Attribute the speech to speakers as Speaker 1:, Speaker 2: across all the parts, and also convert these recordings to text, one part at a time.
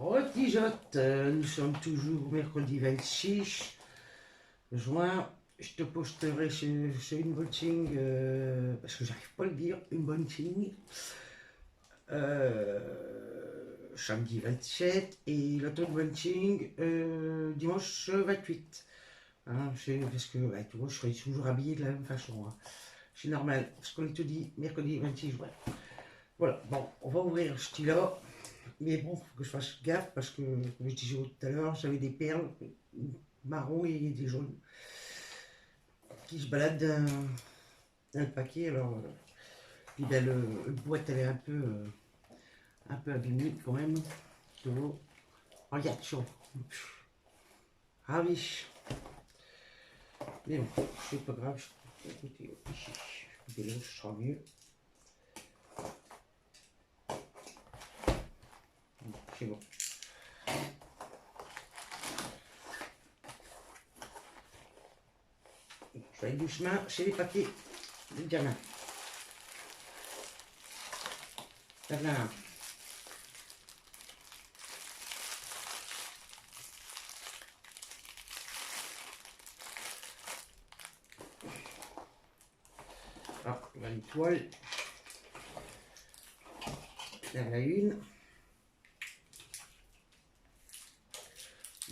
Speaker 1: Retigeote, nous sommes toujours mercredi 26 juin. Je te posterai ce unboxing parce que j'arrive pas à le dire, unboxing. Samedi 27 et l'auto-unboxing dimanche 28. Hein, parce que ouais, tu vois, je serai toujours habillé de la même façon. Hein. C'est normal, parce qu'on est tout dit mercredi 26 juin. Voilà, bon, on va ouvrir ce stylo. Mais bon, il faut que je fasse gaffe parce que, comme je disais tout à l'heure, j'avais des perles marron et des jaunes qui se baladent dans le paquet. Alors, puis ben, le boîte, elle est un peu abîmée quand même. Regarde, chaud. Ah oui. Mais bon, c'est pas grave. Écoutez, là, ce sera mieux. C'est bon. Je vais aller doucement chez les papiers de gamin. Là. Ah, il y a une toile. Là, la une.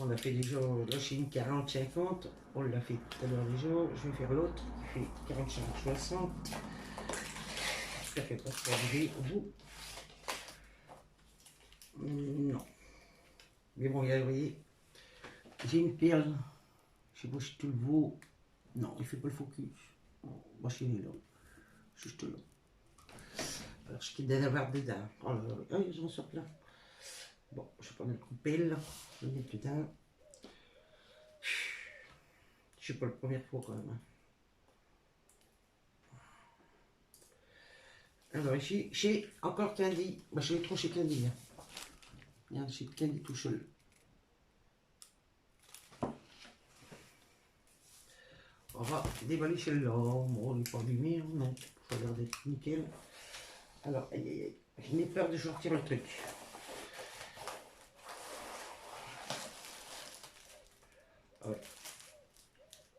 Speaker 1: On a fait déjà, là c'est une 40-50, on l'a fait tout à l'heure déjà, je vais faire l'autre qui fait 45-60. Ça fait pas trop arriver au bout. Non. Mais bon, vous voyez, j'ai une perle, je sais pas si tu le vois. Non, il fait pas le focus. Moi, c'est là. Juste là. Alors, ce qu'il doit y avoir dedans. Oh là là, ils en sortent là. Bon, je vais prendre le coupelle, je vais mettre dedans. Je sais pas la première fois quand même. Alors ici, chez encore Candy. Bah, je vais trop chez Candy. Hein. Regarde, chez Candy tout seul. On va déballer celle-là. Bon, on n'est pas abîmé, non. Ça a l'air d'être nickel. Alors, aïe aïe aïe. Je n'ai peur de sortir le truc. Ouais.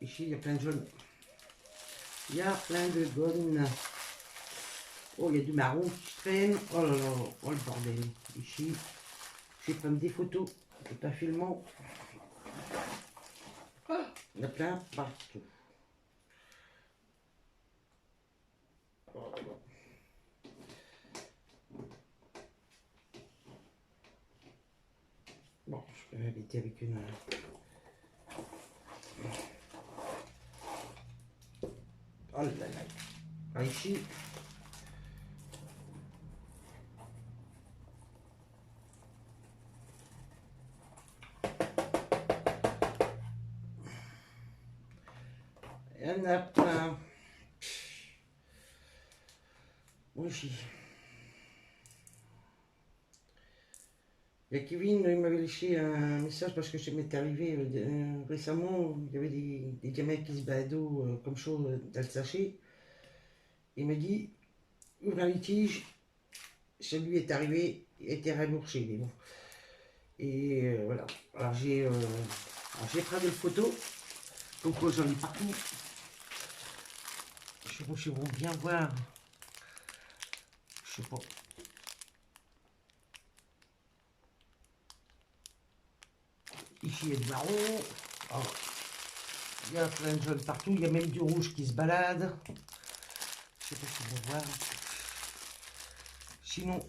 Speaker 1: Ici, il y a plein de jaunes. Il y a plein de jaunes. Oh, il y a du marron qui traîne. Oh là là, oh le bordel. Ici, je vais prendre des photos. Tout à filmant. Il y en a plein partout. Bon, je peux m'habiter avec une... Oh là là. Alors ici... Il y en a plein. Aussi. Il y a Kevin, il m'avait laissé un message parce que ça m'est arrivé récemment. Il y avait des gamins qui se baladaient comme ça dans le sachet. Il m'a dit, ouvre un litige, ça lui est arrivé, il était remboursé. Mais bon. Et voilà. Alors j'ai pris des photos. Donc j'en ai partout. Je sais pas si vous bien voir. Je sais pas. Ici il y a du marron. Alors, il y a plein de jaunes partout. Il y a même du rouge qui se balade. Je sais pas si vous voir. Sinon,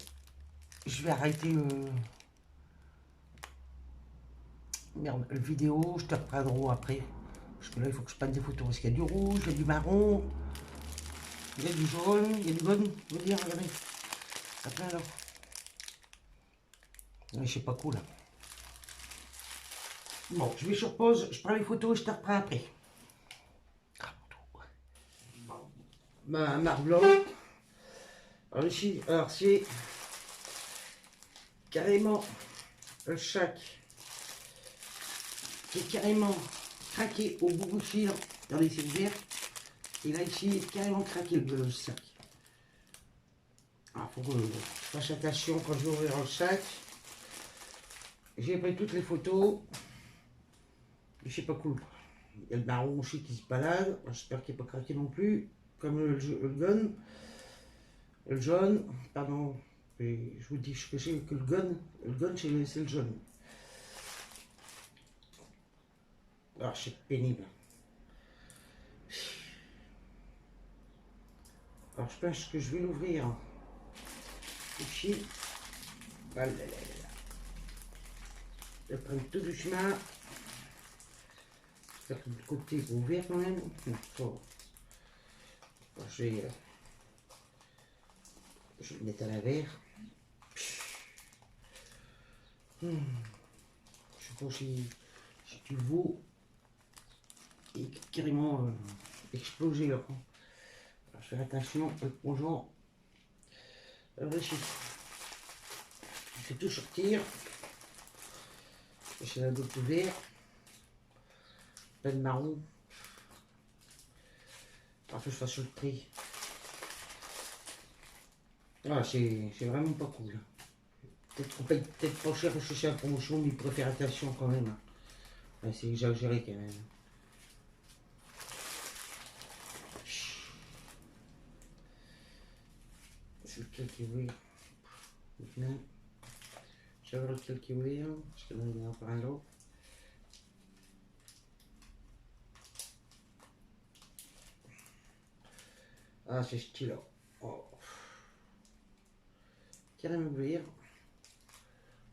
Speaker 1: je vais arrêter merde, la vidéo. Je te reprendrai après. Parce que là, il faut que je prenne des photos. Parce qu'il y a du rouge, il y a du marron. Il y a du jaune, il y a du jaune. Vous dire, regardez. Ça plein là. Je sais pas quoi là. Bon, je vais sur pause, je prends les photos et je te reprends après. Ma marque blanche. Alors ici, alors c'est carrément le sac qui est carrément craqué au bout du fil dans les fils verts. Et là ici, il est carrément craqué le sac. Alors faut que je fasse attention quand je vais ouvrir le sac. j'ai pris toutes les photos. Mais c'est pas cool. Il y a le marron aussi qui se balade. J'espère qu'il n'est pas craqué non plus. Comme le gun. Le jaune. Pardon. Et je vous dis ce que c'est que le gun. Le gun, c'est le jaune. Ah, c'est pénible. Alors, je pense que je vais l'ouvrir ici. Voilà. Je vais prendre tout doucement. J'espère que le côté est ouvert quand même. Non, ça va. Alors, je vais le mettre à l'envers. Je sais pas si tu le vois. Il est carrément explosé là. Alors, je fais attention au plongeon. Alors ici, je fais tout sortir. C'est la boîte ouverte. Pas de marron. Alors que je fasse le prix. Ah, c'est vraiment pas cool. Peut-être pas cher parce que c'est la promotion, mais il pourrait faire attention quand même. Ouais, c'est exagéré quand même. C'est lequel qui est ouvert. Maintenant, je vais voir lequel qui est ouvert. Parce que là, il y en a encore un autre. Ah, c'est ce style-là. Oh. Carrément ouvert.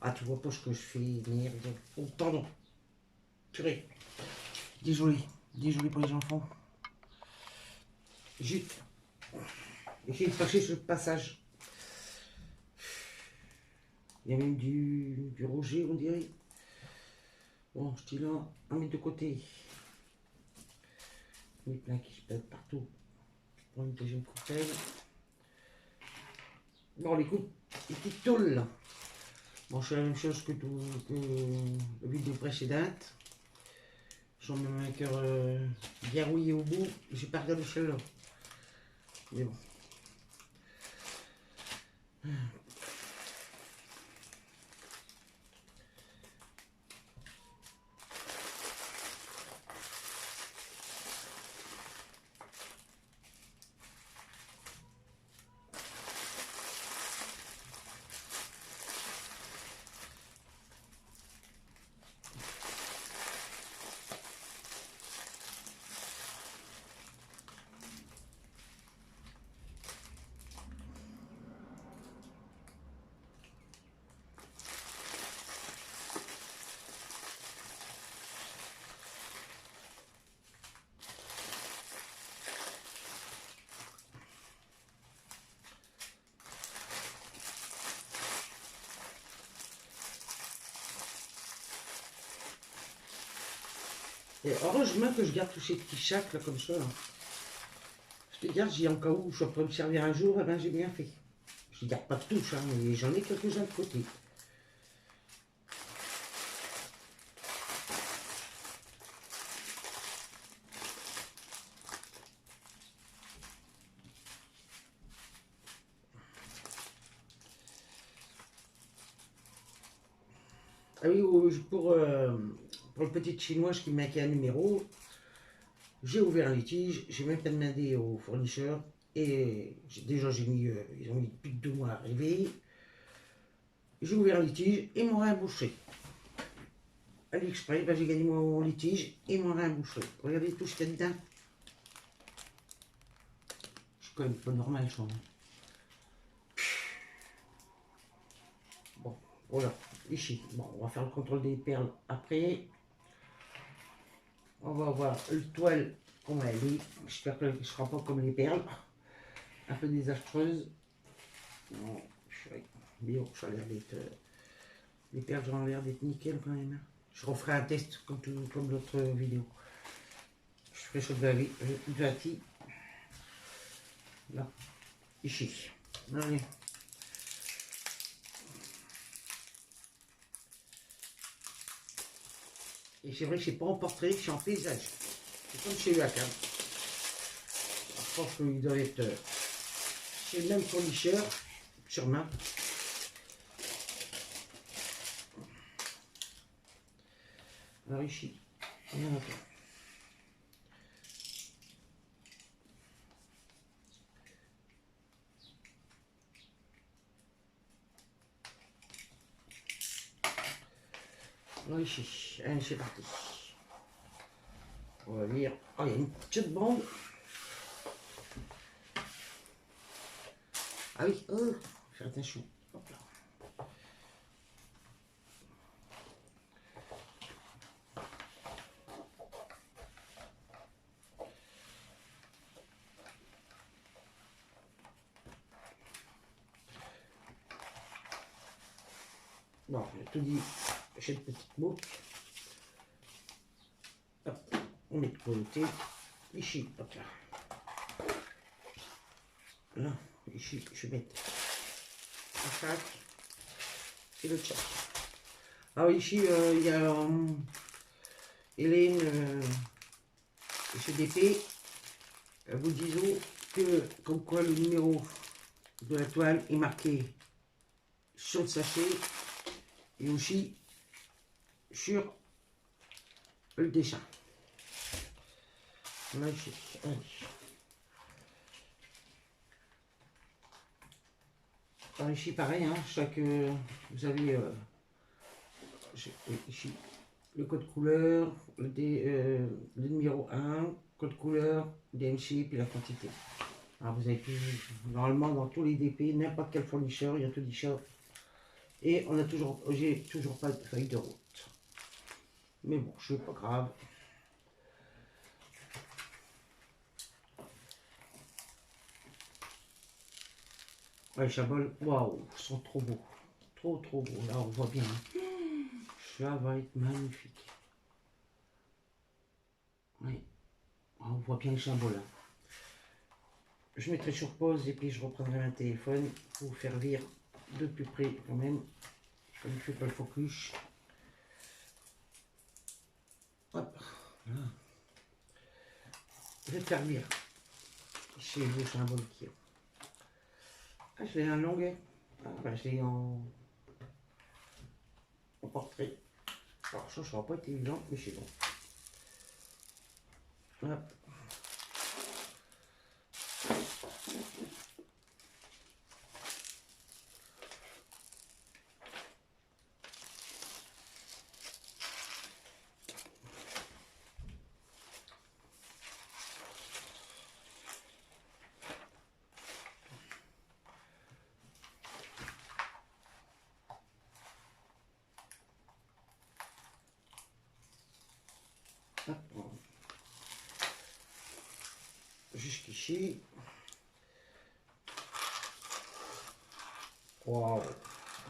Speaker 1: Ah, tu vois pas ce que je fais, merde. Oh, pardon. Purée. Désolé. Désolé pour les enfants. J'ai essayé de passer ce passage. Il y a même du Roger, on dirait. Bon, je dis là, on met de côté. Il y a plein qui se pètent partout. Je prends une deuxième coupelle. Bon, les petites tôles là. Bon, c'est la même chose que la vidéo précédente. Ils sont même un cœur bien rouillé au bout. J'ai pas regardé celle-là. Mais bon. Et heureusement que je garde tous ces petits sacs là comme ça. Là. Je te garde, j'ai en cas où je peux me servir un jour, eh ben j'ai bien fait. Je ne garde pas tous, hein, mais j'en ai quelques-uns de côté. Ah oui, pour le petit chinois qui m'a un numéro, j'ai ouvert un litige, j'ai même pas demandé au fournisseur et déjà j'ai mis, ils ont mis plus de 2 mois à arriver. J'ai ouvert un litige, ils m'ont remboursé. AliExpress, ben, j'ai gagné mon litige, ils m'ont remboursé. Regardez tout ce qu'il y a dedans. C'est quand même pas normal ça. Bon, voilà, ici. Bon, on va faire le contrôle des perles après. On va voir le toile comment elle est. J'espère qu'elle ne sera pas comme les perles. Un peu désastreuse. Non, mais bon, ça a l'air d'être. Les perles ont l'air d'être nickel quand même. Je referai un test comme l'autre vidéo. Je ferai ça de la vie. Là, ici. Allez. Et c'est vrai que c'est pas en portrait, c'est en paysage. C'est comme chez UACAM. Je pense qu'il doit être chez le même fournisseur, sûrement. Alors ici, il y en a plein. Alors ici, allez, c'est parti. On va lire. Oh, il y a une petite bande. Ah oui, oh, faire attention. Hop là. Bon, j'ai tout dit. J'ai une petite boucle. Hop, on met de côté. Ici, hop là. Là, ici, je vais mettre le sac et le tchèque. Alors ici, il y a Hélène CDP. Vous disons que, comme quoi le numéro de la toile est marqué sur le sachet et aussi sur le dessin. Là, ici, allez. Alors ici, pareil, hein, vous avez ici le code couleur, le numéro 1, code couleur, DMC, puis la quantité. Alors vous avez tout, normalement dans tous les DP, n'importe quel fournisseur, il y a tout dit ça. Et on a toujours, j'ai toujours pas de feuille de route. Mais bon, je suis pas grave. Ouais, les chabols, waouh, sont trop beaux. Trop beaux. Là, on voit bien. Ça va être magnifique. Oui, on voit bien le chabols là. Je mettrai sur pause et puis je reprendrai mon téléphone pour vous faire lire de plus près quand même. Comme je ne fais pas le focus. Hop, voilà. Je vais te faire lire. Chez vous, c'est un bon qui. Ah, je l'ai en longueur. Ah, bah, je l'ai en portrait. Alors, ça sera pas été évident, mais c'est bon. Hop. Jusqu'ici. Waouh!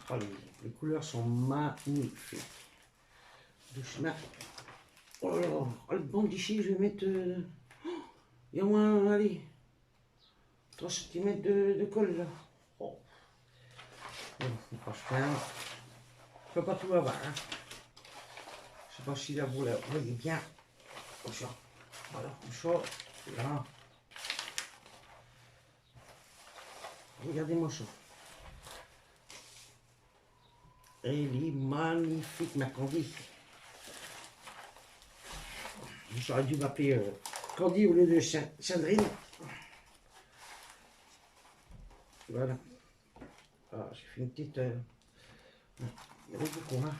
Speaker 1: Oh, les couleurs sont magnifiques. Doucement. Oh là là, oh, le banc d'ici, je vais mettre. Il y a au moins, allez, 3 cm de colle là. Oh. Bon, franchement, je peux pas tout avoir. Hein. Je sais pas si là vous la voyez bien. Comme ça. Voilà, comme ça. Là. Regardez-moi ça. Elle est magnifique, ma Candy. J'aurais dû m'appeler Candy au lieu de Sandrine. Voilà. Ah, j'ai fait une petite... Il y en a beaucoup, hein.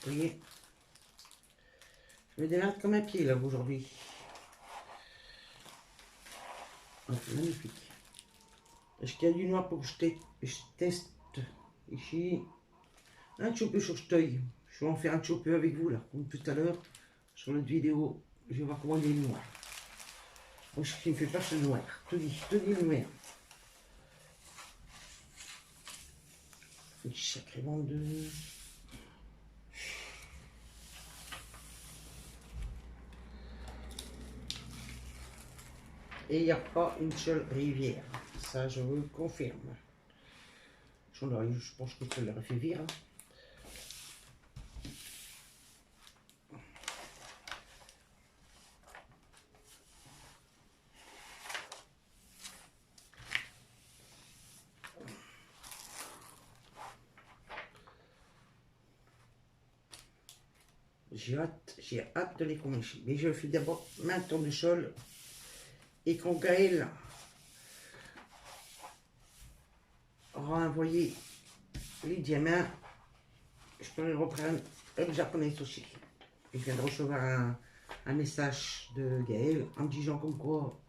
Speaker 1: Vous voyez, je me démarre comme un pied, là, aujourd'hui. Ah, magnifique. Est-ce qu'il y a du noir pour que je teste ici? Un petit peu sur ce œil. Je vais en faire un petit peu avec vous, là, comme tout à l'heure. Sur notre vidéo, je vais voir comment il est noir. Donc, ce qui me fait peur, c'est le noir. Tout dit le noir. Une sacrée bande de... Et il n'y a pas une seule rivière. Ça, je vous le confirme. Je pense que ça l'aurait fait virer. Hein. j'ai hâte de les commencer. Mais je fais d'abord ma tournesol. Et quand Gaël aura envoyé les diamants, je peux reprendre le japonais aussi. Je viens de recevoir un message de Gaël en me disant comme quoi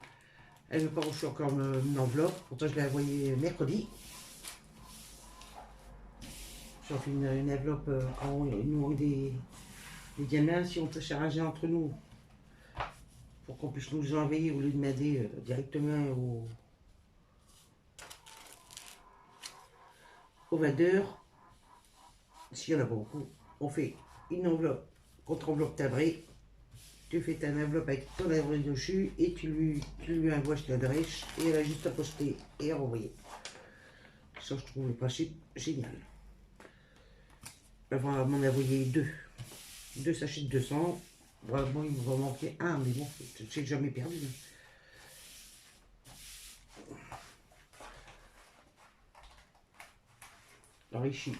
Speaker 1: elle n'a pas reçu encore une enveloppe. Pourtant, je l'ai envoyé mercredi. Sauf une enveloppe il nous manque des diamants. Si on peut s'arranger entre nous pour qu'on puisse nous envoyer au lieu de m'aider directement au vendeur, s'il y en a beaucoup, on fait une enveloppe contre enveloppe timbrée. Tu fais ta enveloppe avec ton adresse dessus et tu lui envoies cette adresse et elle a juste à poster et à renvoyer. Ça, je trouve le principe génial. Elle va m'en envoyer deux sachets de 200. Bon, il me va manquer un, mais bon, c'est jamais perdu. Alors ici,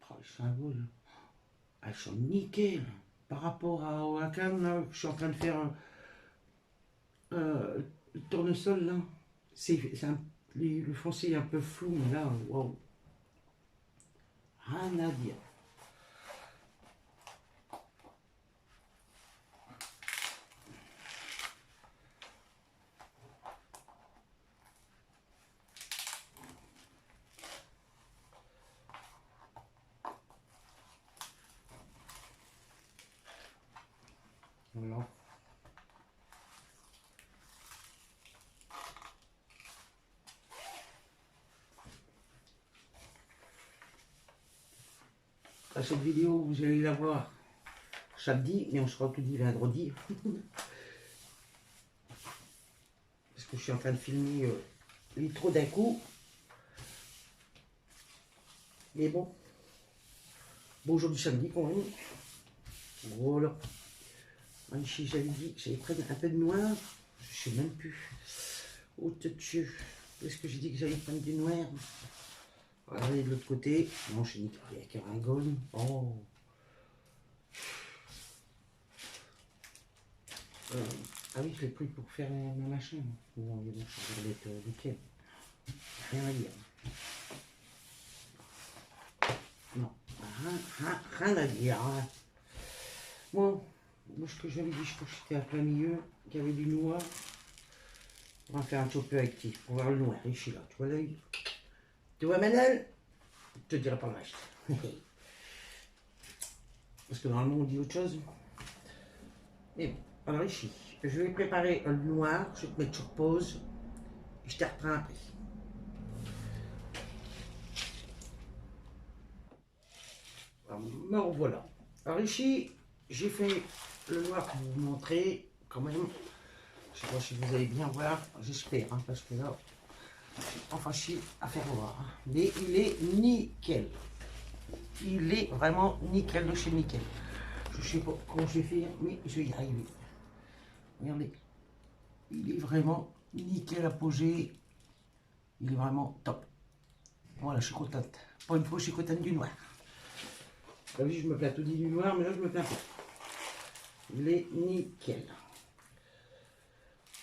Speaker 1: oh, les symboles, elles sont nickel par rapport à Wacom là, que je suis en train de faire le tournesol là. Le foncé est un peu flou, mais là, waouh, rien à dire. Voilà. Cette vidéo, vous allez la voir samedi, mais on sera tout dit vendredi. Parce que je suis en train de filmer les trop d'un coup. Mais bon, aujourd'hui samedi quand même. Voilà. Ici, j'avais dit, j'allais prendre un peu de noir. Je sais même plus. Oh, Dieu. Est-ce que j'ai dit que j'allais prendre du noir? Regardez de l'autre côté. Non, je nickel avec un gold. Oh. Ah oui, je l'ai pris pour faire ma machin. Non, il est bon, ça va être nickel. Rien à dire. Non, rien à dire. Hein. Bon, ce que j'avais dit, je crois que c'était à plein milieu, qu'il y avait du noir. On va faire un petit peu actif pour voir le noir. Ici, là, tu vois l'œil? Tu vois Manel? Je te dirai pas le reste. Parce que normalement, on dit autre chose. Mais bon, alors ici, je vais préparer le noir, je vais te mettre sur pause. Et je te reprends après. Alors voilà. Alors ici, j'ai fait le noir pour vous montrer quand même. Je sais pas si vous allez bien voir, j'espère, hein, parce que là, c'est pas facile à faire voir. Hein. Mais il est nickel. Il est vraiment nickel de chez nickel. Je sais pas comment je vais faire, mais je vais y arriver. Regardez. Il est vraiment nickel à poser. Il est vraiment top. Voilà, je suis contente. Pour une fois, je suis contente du noir. Là, oui, je me plains tout dit du noir, mais là, je me plains pas. Il est nickel.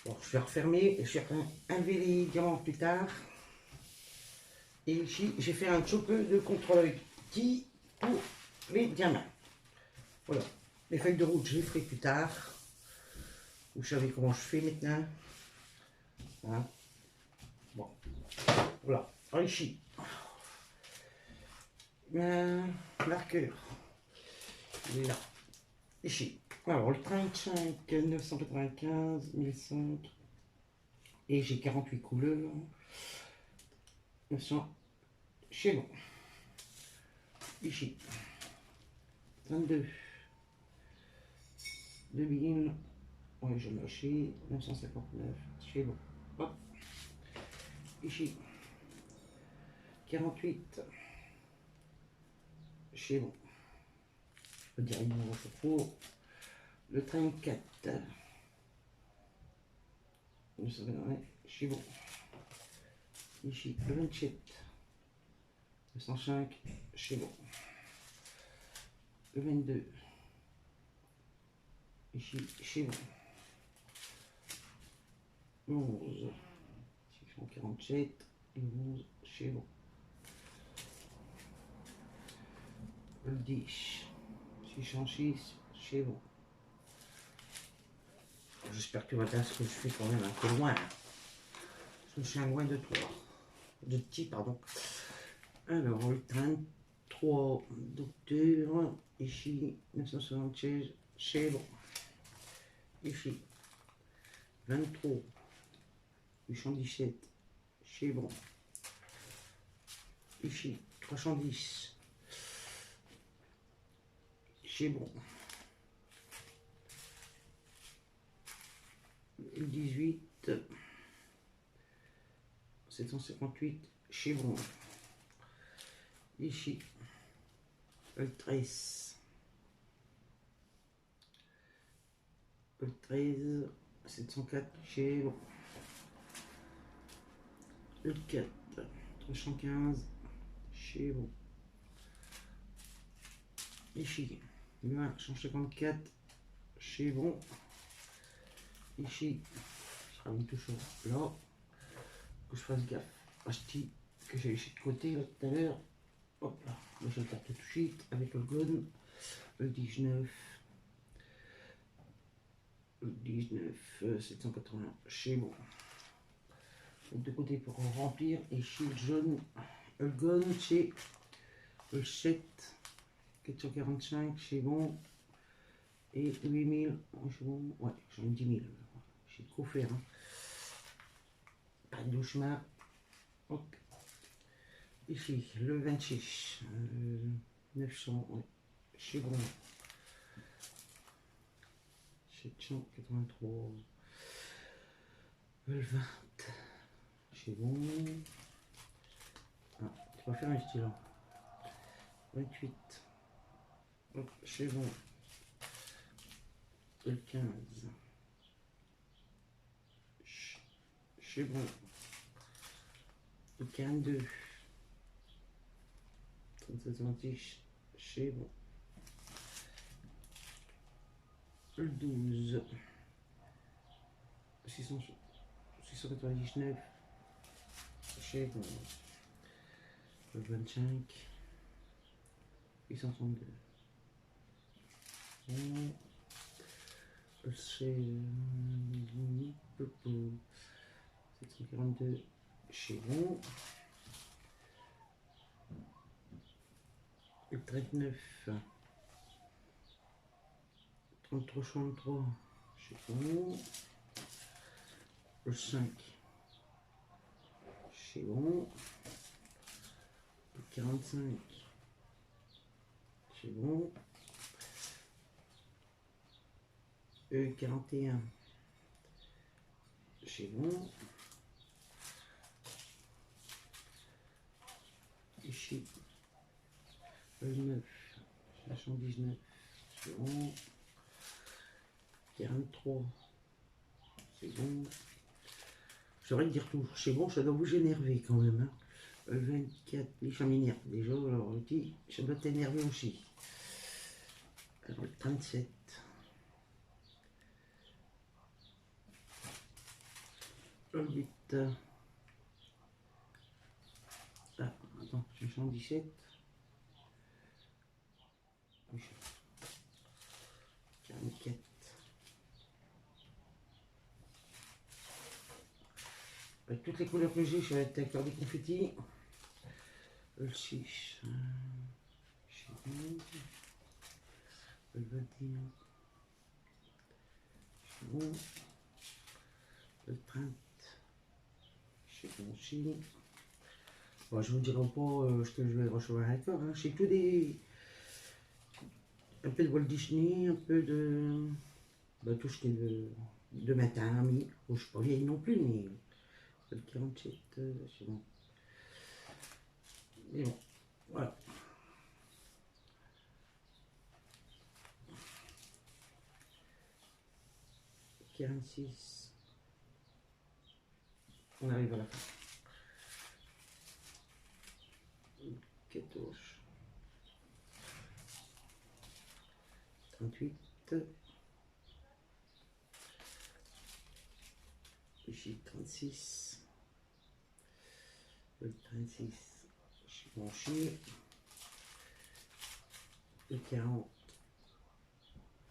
Speaker 1: Bon, je vais refermer et je vais enlever les diamants plus tard. Et ici, j'ai fait un petit peu de contrôle petit pour les diamants. Voilà. Les feuilles de route, je les ferai plus tard. Vous savez comment je fais maintenant. Voilà. Bon. Voilà. Alors ici, marqueur. Il est là. Ici. Alors, le 35, 995, 1005. Et j'ai 48 couleurs. 900. C'est bon. Ici. 22. 2000. Ouais, je l'ai lâché. 959. C'est bon. Hop. Ici. 48. C'est bon. Je peux dire une numéro trop. Le 34. 929. C'est bon. Ici, le 27. Le 105, c'est bon. Le 22, ici, c'est bon. Le 11, 647, et le 11, c'est bon. Le 10, 606, c'est bon. J'espère que matin, ce que je fais quand même un peu loin. Je suis loin de toi. De ti, pardon. Alors, le 33 d'octobre, ici, 976, c'est bon. Ici, 23, 817, c'est bon. Ici, 310, c'est bon. Le 18, 758, c'est bon. Ici, le 13, 704, c'est bon. Le 4, 315, c'est bon. Ici, le 1, 154, c'est bon. Ici, ça sera toujours là. Que je fasse gaffe à ce petit que j'ai laissé de côté là tout à l'heure. Hop là, je le tape tout de suite avec le gun. Le 19, le 19, 780, c'est bon. De côté pour remplir. Ici, le jaune, le gun, c'est le 7, 445, c'est bon. Et 8000, c'est bon. Ouais, j'en ai 10 000. J'ai trop faire. Hein. Pas de chemin. Hop. Ici, le 26, 900, ouais, c'est bon. 783, le 20, c'est bon. Ah, tu vas faire un stylo. 28, c'est bon. Le 15, c'est bon. Le 42, 37, c'est bon. Le 12, 699, c'est bon. Le 25, 832. Bon. C'est 742, c'est bon. Le 39, 33, 63, c'est bon. Le 5, c'est bon. Le 45, c'est bon. Le 41, c'est bon. Ici, le 9, 519, c'est bon. 43, c'est bon. J'aurais de dire tout, c'est bon, ça doit vous énerver quand même. Hein. Le 24, les ça m'énerve déjà, alors le petit, ça doit t'énerver aussi. Alors le 37. Le 8. Ah, attends, 77. 44. Avec toutes les couleurs que j'ai, je vais être avec des confettis. Le 6. Le 21. C'est bon. Le 30. C'est bon aussi. Bon, je ne vous dirai pas ce que je vais recevoir encore. Hein. C'est tout des. Un peu de Walt Disney, un peu de. Bah, tout ce qui est de matin, ami. Bon, je ne suis pas vieille non plus, mais. Le 47, c'est bon. Mais bon, voilà. Le 46. On arrive à la fin. 14, 38, ici 36, le 36, je suis branché, le 40,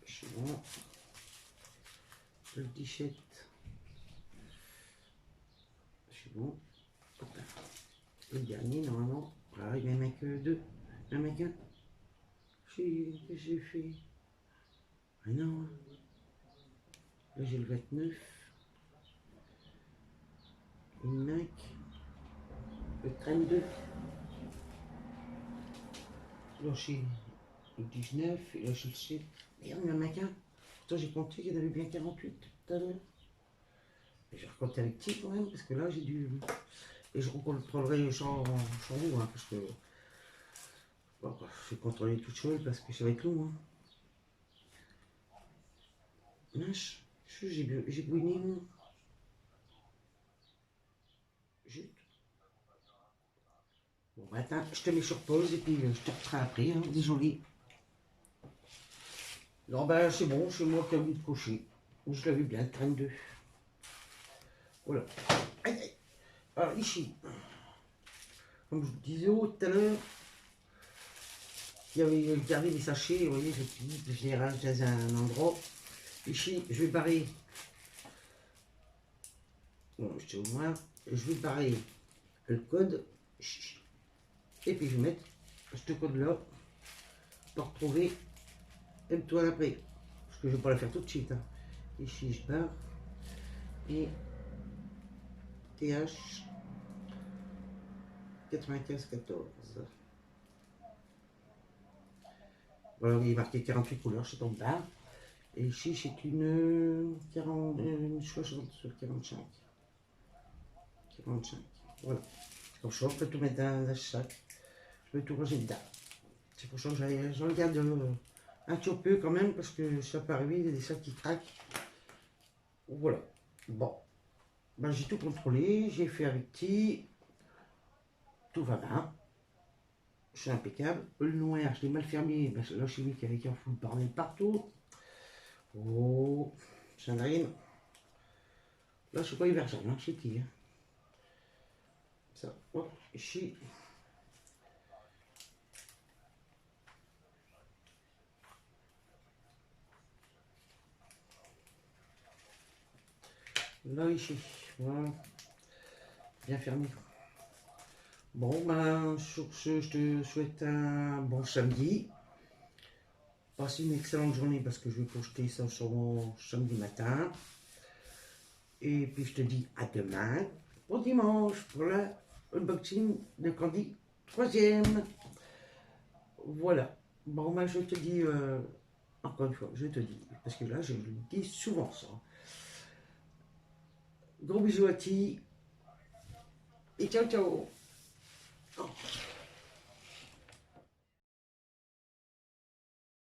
Speaker 1: je suis bon, le 17, je suis bon, le dernier normalement, voilà, il n'y en a que deux, il n'y en a qu'un, j'ai fait, ah non, là j'ai le 29, il me manque le 32, là j'ai le 19, et là j'ai le 7, merde, il n'y en a qu'un, pourtant j'ai compté qu'il y en avait bien 48 tout à l'heure. Je vais raconter avec qui quand même, parce que là j'ai dû. Et je recontrôlerai sans vous, hein, parce que. Bon, je vais contrôler toute seule parce que ça va être long. Hein. Mince, j'ai bouiné. Zut. Bon, bah, attends, je te mets sur pause et puis je te referai après, hein, désolé. Non, bah c'est bon, c'est moi qui ai oublié de cocher. Je l'avais bien, 32. Voilà. Aïe, aïe. Alors ici, comme je vous disais tout à l'heure, il y avait gardé les sachets, vous voyez, je les range dans un endroit. Ici, je vais barrer. Bon, je te vois. Je vais barrer le code. Et puis je vais mettre ce code-là pour retrouver M-Toile après. Parce que je ne vais pas la faire tout de suite. Hein. Ici, je barre. Et TH 9514. Voilà, il est marqué 48 couleurs, c'est en bas. Et ici, c'est une 60 sur 45. 45. Voilà. Comme ça, on peut tout mettre dans le sac. Je vais tout ranger dedans. C'est pour ça que je regarde un petit peu quand même, parce que ça peut arriver, il y a des sacs qui craquent. Voilà. Bon. Ben, j'ai tout contrôlé, j'ai fait avec Ti. Tout va bien. C'est impeccable. Le noir, je l'ai mal fermé, parce que là, j'ai vu qu'il y avait qu'un fou de bordel partout. Oh, Sandrine. Là, c'est pas universel, hein, c'est Ti. Hein. Ça, hop, ici. Là, ici. Voilà. Bien fermé. Bon, ben, sur ce, je te souhaite un bon samedi. Passe une excellente journée parce que je vais poster ça sur mon samedi matin. Et puis je te dis à demain pour dimanche pour l'unboxing de Candy 3e. Voilà. Bon, ben, je te dis, encore une fois, je te dis, parce que là, je le dis souvent ça. Gros bisous à Ti. Et ciao, ciao. Oh.